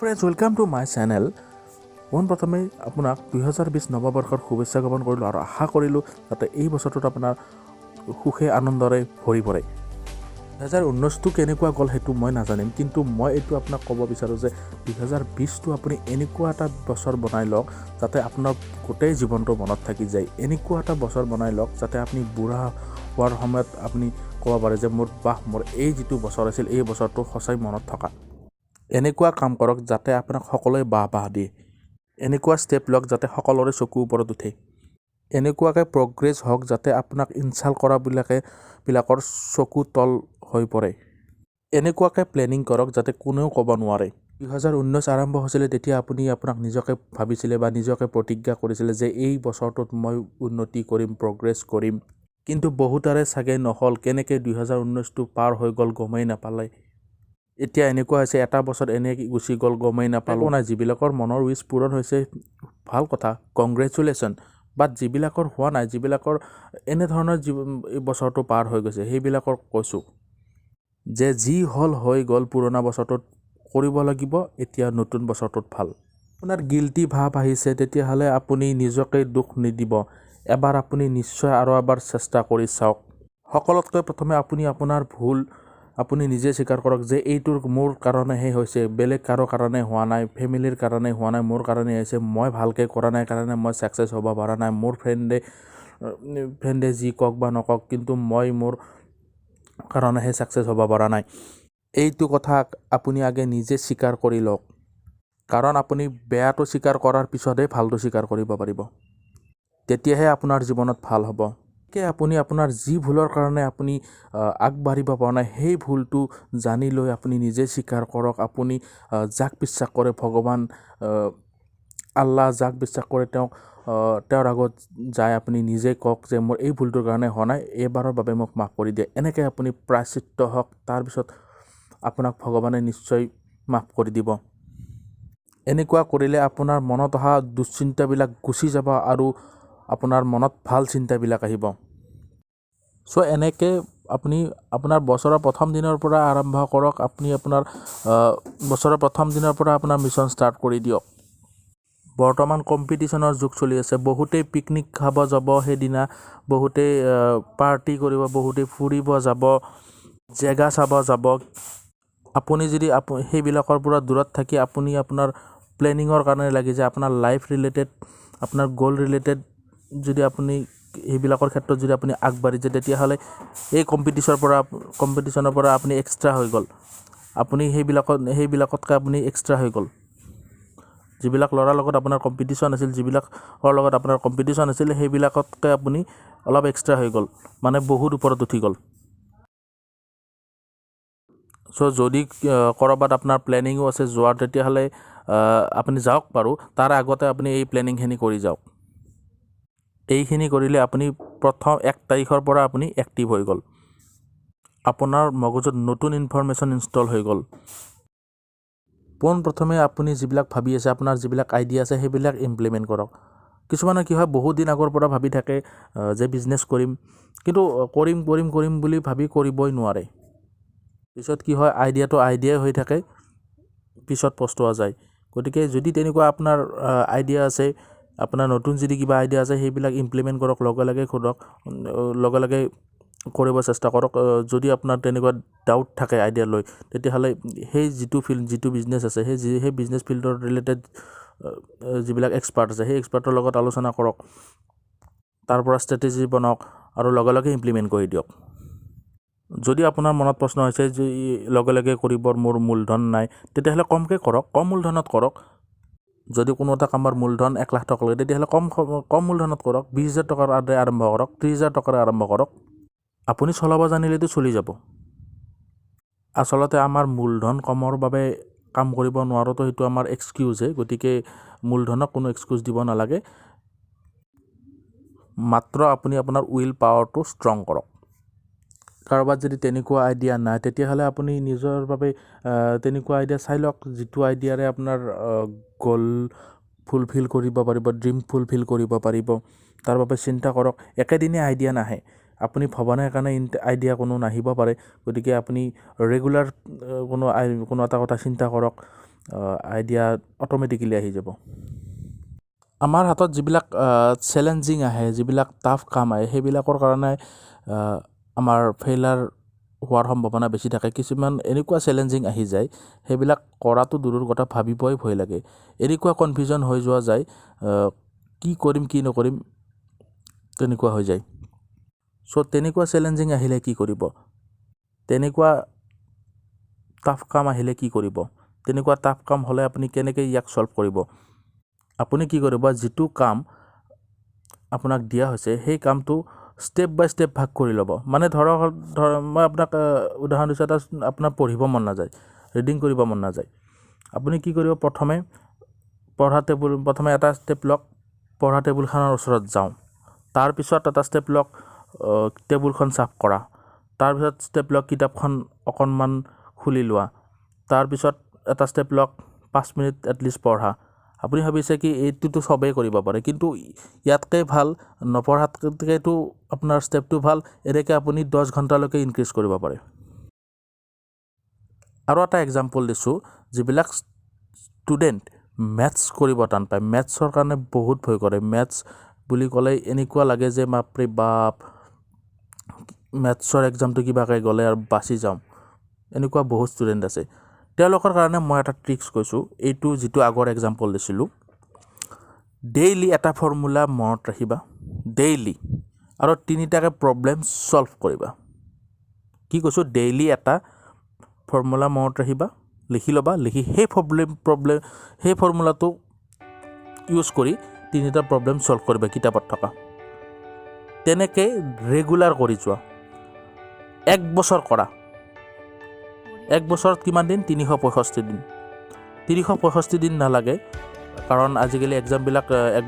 Friends, welcome to my channel. পোনপ্ৰথমে আপোনাক 2020 নৱবৰ্ষৰ শুভেচ্ছা জ্ঞাপন কৰিলোঁ আৰু আশা কৰিলোঁ যাতে এই বছৰটোত আপোনাৰ সুখে আনন্দৰে ভৰি পৰে। 2019টো কেনেকুৱা গ'ল সেইটো মই নাজানিম, কিন্তু মই এইটো আপোনাক ক'ব বিচাৰোঁ যে 2020টো আপুনি এনেকুৱা এটা বছৰ বনাই লওক যাতে আপোনাৰ গোটেই জীৱনটো মনত থাকি যায়। এনেকুৱা এটা বছৰ বনাই লওক যাতে আপুনি বুঢ়া হোৱাৰ সময়ত আপুনি ক'ব পাৰে যে মোৰ এই যিটো বছৰ আছিল এই বছৰটো সঁচাই মনত থকা। এনেকুৱা কাম কৰক যাতে আপোনাক সকলোৱে বাহ দিয়ে। এনেকুৱা ষ্টেপ লওক যাতে সকলোৰে চকুৰ ওপৰত উঠে। এনেকুৱাকৈ প্ৰগ্ৰেছ হওক যাতে আপোনাক ইনচাল্ট কৰাবিলাকৰ চকু তল হৈ পৰে। এনেকুৱাকৈ প্লেনিং কৰক যাতে কোনেও ক'ব নোৱাৰে। 2019 আৰম্ভ হৈছিলে তেতিয়া আপুনি আপোনাক নিজকে ভাবিছিলে বা নিজকে প্ৰতিজ্ঞা কৰিছিলে যে এই বছৰটোত মই উন্নতি কৰিম, প্ৰগ্ৰেছ কৰিম। কিন্তু বহুতৰে চাগে নহ'ল। কেনেকৈ 2019টো পাৰ হৈ গ'ল গমেই নাপালে। এতিয়া এনেকুৱা হৈছে এটা বছৰ এনে গুচি গ'ল গমেই নাপালোঁ। নাই, যিবিলাকৰ মনৰ উইচ পূৰণ হৈছে ভাল কথা, কংগ্ৰেচুলেশ্যন। বাট যিবিলাকৰ হোৱা নাই, যিবিলাকৰ এনেধৰণৰ এই বছৰটো পাৰ হৈ গৈছে সেইবিলাকৰ কৈছোঁ যে যি হ'ল হৈ গ'ল। পুৰণা বছৰটোত কৰিব লাগিব, এতিয়া নতুন বছৰটোত ভাল। আপোনাৰ গিল্টি ভাৱ আহিছে তেতিয়াহ'লে আপুনি নিজকে দুখ নিদিব। এবাৰ আপুনি নিশ্চয় আৰু এবাৰ চেষ্টা কৰি চাওক। সকলোতকৈ প্ৰথমে আপুনি আপোনাৰ ভুল আপুনি নিজে স্বীকাৰ কৰক যে এইটোৰ মোৰ কাৰণেহে হৈছে, বেলেগ কাৰো কাৰণে হোৱা নাই, ফেমিলিৰ কাৰণে হোৱা নাই, মোৰ কাৰণে হৈছে। মই ভালকৈ কৰা নাই কাৰণে মই ছাকচেছ হ'ব পৰা নাই। মোৰ ফ্ৰেণ্ডে যি কওক বা নকওক, কিন্তু মই মোৰ কাৰণেহে ছাকচেছ হ'ব পৰা নাই। এইটো কথা আপুনি আগে নিজে স্বীকাৰ কৰি লওক, কাৰণ আপুনি বেয়াটো স্বীকাৰ কৰাৰ পিছতহে ভালটো স্বীকাৰ কৰিব পাৰিব। তেতিয়াহে আপোনাৰ জীৱনত ভাল হ'ব। আপুনি আপোনাৰ যি ভুলৰ কাৰণে আপুনি আগবাঢ়িব পৰা নাই সেই ভুলটো জানি লৈ আপুনি নিজে স্বীকাৰ কৰক। আপুনি যাক বিশ্বাস কৰে, ভগৱান আল্লাহ যাক বিশ্বাস কৰে তেওঁৰ আগত যায় আপুনি নিজে কওক যে মোৰ এই ভুলটোৰ কাৰণে হোৱা নাই, এইবাৰৰ বাবে মোক মাফ কৰি দিয়ে। এনেকৈ আপুনি প্ৰায়শ্চিত্ত হওক, তাৰপিছত আপোনাক ভগৱানে নিশ্চয় মাফ কৰি দিব। এনেকুৱা কৰিলে আপোনাৰ মনত অহা দুশ্চিন্তাবিলাক গুচি যাব আৰু আপোনাৰ মনত ভাল চিন্তাবিলাক আহিব। চ' এনেকৈ আপুনি আপোনাৰ বছৰৰ প্ৰথম দিনৰ পৰা আৰম্ভ কৰক। আপুনি আপোনাৰ বছৰৰ প্ৰথম দিনৰ পৰা আপোনাৰ মিছন ষ্টাৰ্ট কৰি দিয়ক। বৰ্তমান কম্পিটিশ্যনৰ যুগ চলি আছে। বহুতেই পিকনিক খাব যাব, সেইদিনা বহুতেই পাৰ্টি কৰিব, বহুতেই ফুৰিব যাব, জেগা চাব যাব। আপুনি যদি সেইবিলাকৰ পৰা দূৰত থাকি আপুনি আপোনাৰ প্লেনিঙৰ কাৰণে লাগি যায়, আপোনাৰ লাইফ ৰিলেটেড, আপোনাৰ গ'ল ৰিলেটেড যদি আপুনি সেইবিলাকৰ ক্ষেত্ৰত যদি আপুনি আগবাঢ়ি যায়, তেতিয়াহ'লে এই কম্পিটিশ্যনৰ পৰা আপুনি এক্সট্ৰা হৈ গ'ল। আপুনি সেইবিলাকতকৈ আপুনি এক্সট্ৰা হৈ গ'ল। যিবিলাক ল'ৰাৰ লগত আপোনাৰ কম্পিটিশ্যন আছিল, সেইবিলাকতকৈ আপুনি অলপ এক্সট্ৰা হৈ গ'ল, মানে বহুত ওপৰত উঠি গ'ল। চ' যদি ক'ৰবাত আপোনাৰ প্লেনিঙো আছে যোৱাৰ, তেতিয়াহ'লে আপুনি যাওক বাৰু। তাৰ আগতে আপুনি এই প্লেনিংখিনি কৰি যাওক। এইখিনি কৰিলে আপুনি প্ৰথম 1 তাৰিখৰ পৰা আপুনি এক্টিভ হৈ গ'ল। আপোনাৰ মগজুত নতুন ইনফৰমেশ্যন ইনষ্টল হৈ গ'ল। পোনপ্ৰথমে আপুনি যিবিলাক ভাবি আছে, আপোনাৰ যিবিলাক আইডিয়া আছে সেইবিলাক ইমপ্লিমেণ্ট কৰক। কিছুমানে কি হয়, বহুত দিন আগৰ পৰা ভাবি থাকে যে বিজনেছ কৰিম, কিন্তু কৰিম বুলি ভাবি কৰিবই নোৱাৰে। পিছত কি হয়, আইডিয়াটো আইডিয়াই হৈ থাকে, পিছত পস্তোৱা যায়। গতিকে যদি তেনেকুৱা আপোনাৰ আইডিয়া আছে, আপোনাৰ নতুন যদি কিবা আইডিয়া আছে, সেইবিলাক ইমপ্লিমেণ্ট কৰক। লগে লগে কৰিব চেষ্টা কৰক। যদি আপোনাৰ তেনেকুৱা ডাউট থাকে আইডিয়া লৈ, তেতিয়াহ'লে সেই যিটো বিজনেছ আছে, সেই বিজনেছ ফিল্ডৰ ৰিলেটেড যিবিলাক এক্সপাৰ্ট আছে, সেই এক্সপাৰ্টৰ লগত আলোচনা কৰক। তাৰ পৰা ষ্ট্ৰেটেজি বনাওক আৰু লগে লগে ইমপ্লিমেণ্ট কৰি দিয়ক। যদি আপোনাৰ মনত প্ৰশ্ন হৈছে যে লগে লগে কৰিবৰ মোৰ মূলধন নাই, তেতিয়াহ'লে কমকৈ কৰক, কম মূলধনত কৰক। যদি কোনো এটা কামৰ মূলধন 1 লাখ টকা লাগে, তেতিয়াহ'লে কম মূলধনত কৰক। 20,000 টকাৰ আৰম্ভ কৰক, 30,000 টকাৰে আৰম্ভ কৰক। আপুনি চলাব জানিলেতো চলি যাব। আচলতে আমাৰ মূলধন কমৰ বাবে কাম কৰিব নোৱাৰোঁতো, সেইটো আমাৰ এক্সকিউজহে। গতিকে মূলধনক কোনো এক্সকিউজ দিব নালাগে। মাত্ৰ আপুনি আপোনাৰ উইল পাৱাৰটো ষ্ট্ৰং কৰক। কাৰোবাত যদি তেনেকুৱা আইডিয়া নাই, তেতিয়াহ'লে আপুনি নিজৰ বাবে তেনেকুৱা আইডিয়া চাই লওক, যিটো আইডিয়াৰে আপোনাৰ গ'ল ফুলফিল কৰিব পাৰিব, ড্ৰিম ফুলফিল কৰিব পাৰিব। তাৰ বাবে চিন্তা কৰক। একেদিনে আইডিয়া নাহে। আপুনি ভবা নাই কাৰণে আইডিয়া কোনো নাহিব পাৰে। গতিকে আপুনি ৰেগুলাৰ কোনো এটা কথা চিন্তা কৰক। আইডিয়া অট'মেটিকেলি আহি যাব। আমাৰ হাতত যিবিলাক চেলেঞ্জিং আহে, যিবিলাক টাফ কাম আহে, সেইবিলাকৰ কাৰণে আমাৰ ফেইলাৰ হোৱাৰ সম্ভাৱনা বেছি থাকে। কিছুমান এনেকুৱা চেলেঞ্জিং আহি যায়, সেইবিলাক কৰাটো দূৰৰ কথা, ভাবিবই ভয় লাগে। এনেকুৱা কনফিউজন হৈ যোৱা যায়, কি কৰিম কি নকৰিম তেনেকুৱা হৈ যায়। চ' তেনেকুৱা চেলেঞ্জিং আহিলে কি কৰিব? তেনেকুৱা টাফ কাম আহিলে কি কৰিব? তেনেকুৱা টাফ কাম হ'লে আপুনি কেনেকৈ ইয়াক ছল্ভ কৰিব? আপুনি কি কৰিব, যিটো কাম আপোনাক দিয়া হৈছে সেই কামটো ষ্টেপ বাই ষ্টেপ ভাগ কৰি ল'ব। মানে ধৰক মই আপোনাক উদাহৰণ দিছোঁ, এটা আপোনাৰ পঢ়িব মন নাযায়, ৰিডিং কৰিব মন নাযায়। আপুনি কি কৰিব, প্ৰথমে এটা ষ্টেপ লওক, পঢ়া টেবুলখনৰ ওচৰত যাওঁ। তাৰপিছত এটা ষ্টেপ লওক, টেবুলখন চাফ কৰা। তাৰপিছত ষ্টেপ লওক, কিতাপখন অকণমান খুলি লোৱা। তাৰপিছত এটা ষ্টেপ লওক, 5 মিনিট এটলিষ্ট পঢ়া। আপুনি ভাবিছে কি এইটোতো চবেই কৰিব পাৰে, কিন্তু ইয়াতকৈ ভাল নপঢ়াতকৈতো আপোনাৰ ষ্টেপটো ভাল। এনেকৈ আপুনি 10 ঘণ্টালৈকে ইনক্ৰিজ কৰিব পাৰে। আৰু এটা এক্সাম্পল দিছোঁ, যিবিলাক ষ্টুডেণ্ট মেথছ কৰিব টান পায়, মেথছৰ কাৰণে বহুত ভয় কৰে। মেথছ বুলি ক'লে এনেকুৱা লাগে যে বাপৰে বাপ, মেথছৰ এক্সামটো কিবাকৈ গ'লে আৰু বাচি যাওঁ, এনেকুৱা বহুত ষ্টুডেণ্ট আছে। তেওঁলোকৰ কাৰণে মই এটা ট্ৰিক্স কৈছোঁ, এইটো যিটো আগৰ এক্সাম্পল দিছিলোঁ। ডেইলি এটা ফৰ্মুলা মনত ৰাখিবা, ডেইলি, আৰু 3টাকৈ প্ৰব্লেম ছল্ভ কৰিবা। কি কৈছোঁ, ডেইলি এটা ফৰ্মুলা মনত ৰাখিবা, লিখি ল'বা, লিখি সেই ফৰ্মুলাটো ইউজ কৰি 3টা প্ৰব্লেম ছল্ভ কৰিবা কিতাপত থকা। তেনেকৈ ৰেগুলাৰ কৰি যোৱা, 1 বছৰ কৰা। 1 বছৰত কিমান দিন? 365 দিন। 365 দিন নালাগে, কাৰণ আজিকালি এক্সামবিলাক 1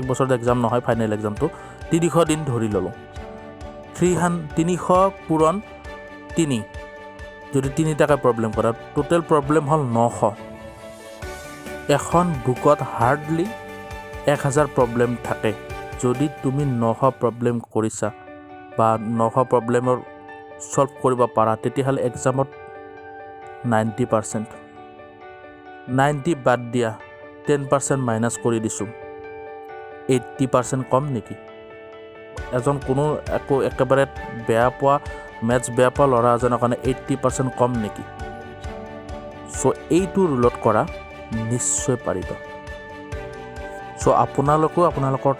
বছৰত এক্সাম নহয়, ফাইনেল এক্সামটো 300 দিন ধৰি ল'লোঁ। 300 পূৰণ 3, যদি 3টাকৈ প্ৰব্লেম কৰা, টোটেল প্ৰব্লেম হ'ল 900। এখন বুকত হাৰ্ডলি 1000 প্ৰব্লেম থাকে। যদি তুমি 900 প্ৰব্লেম কৰিছা বা 900 প্ৰব্লেমৰ ছল্ভ কৰিব পাৰা, তেতিয়াহ'লে এক্সামত 90%। 90 বাদ দিয়া, 10% মাইনাছ কৰি দিছোঁ, 80% কম নেকি? কোনো একেবাৰে মেথছ বেয়া পোৱা ল'ৰা এজনৰ কাৰণে 80% কম নেকি? চ' এইটো ৰুলত কৰা, নিশ্চয় পাৰিবা। চ' আপোনালোকৰ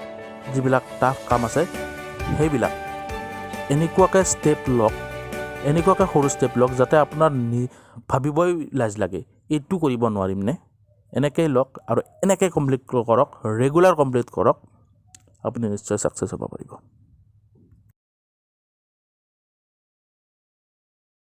যিবিলাক টাফ কাম আছে, সেইবিলাক এনেকুৱাকৈ সৰু ষ্টেপ লওক, যাতে আপোনাৰ ভাবিবই লাজ লাগে, এইটো কৰিব নোৱাৰিম নে? এনেকৈ লওক আৰু এনেকৈ কমপ্লিট কৰক, ৰেগুলাৰ কমপ্লিট কৰক, আপুনি নিশ্চয় ছাকচেছ হ'ব পাৰিব।